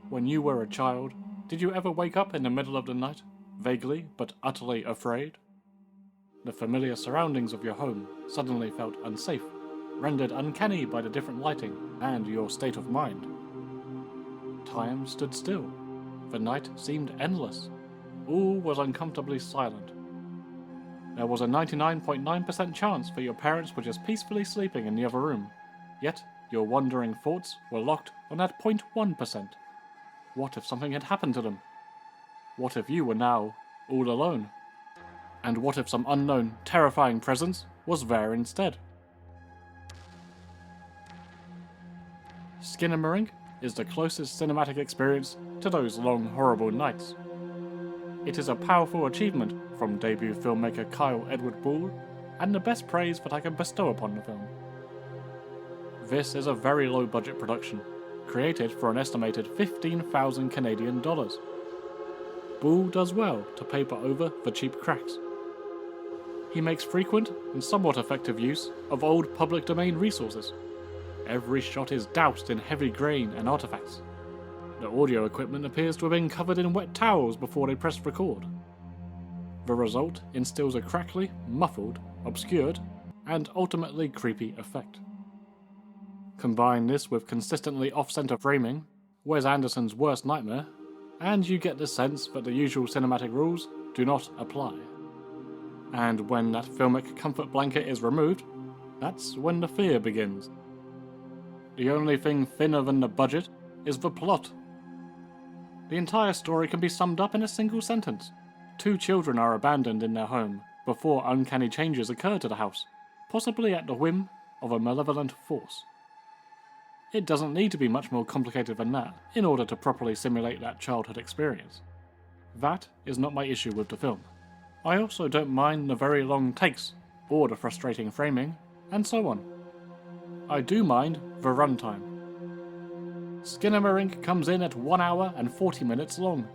When you were a child, did you ever wake up in the middle of the night, vaguely but utterly afraid? The familiar surroundings of your home suddenly felt unsafe, rendered uncanny by the different lighting and your state of mind. Time stood still. The night seemed endless. All was uncomfortably silent. There was a 99.9% chance that your parents were just peacefully sleeping in the other room, yet your wandering thoughts were locked on that 0.1%. What if something had happened to them? What if you were now all alone? And what if some unknown, terrifying presence was there instead? Skinamarink is the closest cinematic experience to those long, horrible nights. It is a powerful achievement from debut filmmaker Kyle Edward Ball, and the best praise that I can bestow upon the film. This is a very low-budget production, created for an estimated 15,000 Canadian dollars. Ball does well to paper over the cheap cracks. He makes frequent and somewhat effective use of old public domain resources. Every shot is doused in heavy grain and artifacts. The audio equipment appears to have been covered in wet towels before they pressed record. The result instills a crackly, muffled, obscured, and ultimately creepy effect. Combine this with consistently off-center framing, Wes Anderson's worst nightmare, and you get the sense that the usual cinematic rules do not apply. And when that filmic comfort blanket is removed, that's when the fear begins. The only thing thinner than the budget is the plot. The entire story can be summed up in a single sentence. 2 children are abandoned in their home before uncanny changes occur to the house, possibly at the whim of a malevolent force. It doesn't need to be much more complicated than that in order to properly simulate that childhood experience. That is not my issue with the film. I also don't mind the very long takes, or the frustrating framing, and so on. I do mind the runtime. Skinamarink comes in at 1 hour and 40 minutes long.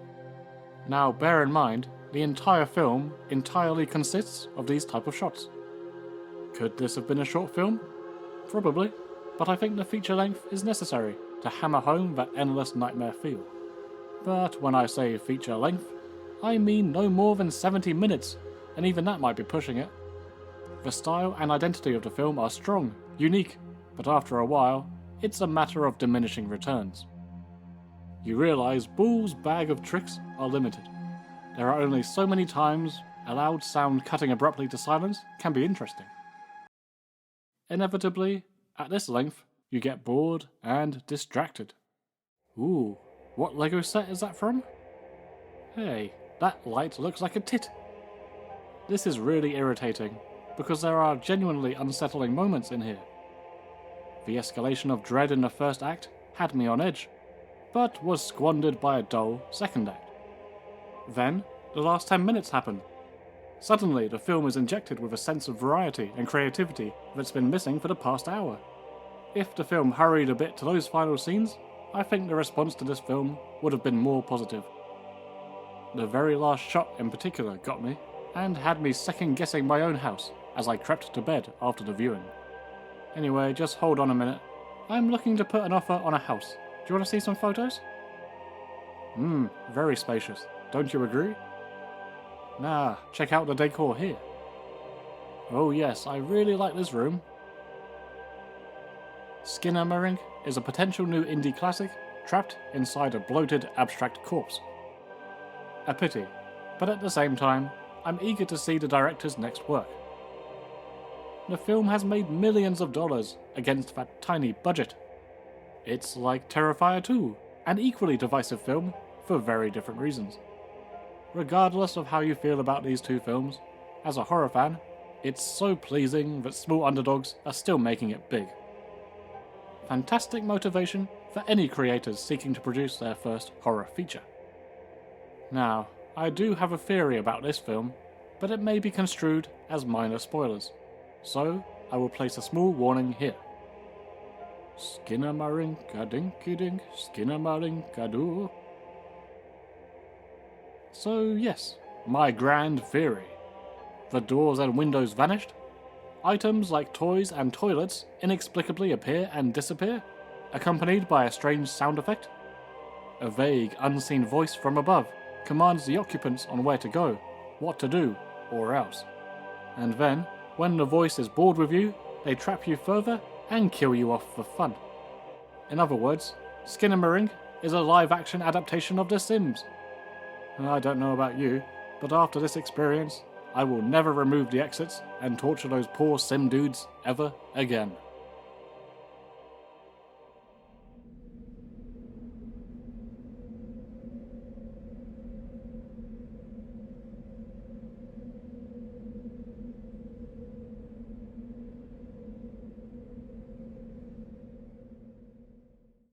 Now bear in mind, the entire film entirely consists of these type of shots. Could this have been a short film? Probably, but I think the feature length is necessary to hammer home that endless nightmare feel. But when I say feature length, I mean no more than 70 minutes, and even that might be pushing it. The style and identity of the film are strong, unique, but after a while, it's a matter of diminishing returns. You realise Ball's bag of tricks are limited. There are only so many times a loud sound cutting abruptly to silence can be interesting. Inevitably, at this length, you get bored and distracted. Ooh, what Lego set is that from? Hey, that light looks like a tit. This is really irritating, because there are genuinely unsettling moments in here. The escalation of dread in the first act had me on edge, but was squandered by a dull second act. Then, the last 10 minutes happen. Suddenly, the film is injected with a sense of variety and creativity that's been missing for the past hour. If the film hurried a bit to those final scenes, I think the response to this film would have been more positive. The very last shot in particular got me, and had me second-guessing my own house as I crept to bed after the viewing. Anyway, just hold on a minute. I'm looking to put an offer on a house. Do you want to see some photos? Very spacious. Don't you agree? Nah, check out the decor here. Oh yes, I really like this room. Skinamarink is a potential new indie classic trapped inside a bloated abstract corpse. A pity, but at the same time, I'm eager to see the director's next work. The film has made millions of dollars against that tiny budget. It's like Terrifier 2, an equally divisive film for very different reasons. Regardless of how you feel about these two films, as a horror fan, it's so pleasing that small underdogs are still making it big. Fantastic motivation for any creators seeking to produce their first horror feature. Now, I do have a theory about this film, but it may be construed as minor spoilers, so I will place a small warning here. Skinamarink-a-dinky-dink, Skinamarink-a-doo. So yes, my grand theory. The doors and windows vanished. Items like toys and toilets inexplicably appear and disappear, accompanied by a strange sound effect. A vague, unseen voice from above commands the occupants on where to go, what to do, or else. And then, when the voice is bored with you, they trap you further and kill you off for fun. In other words, Skinamarink is a live-action adaptation of The Sims. I don't know about you, but after this experience, I will never remove the exits and torture those poor Sim dudes ever again.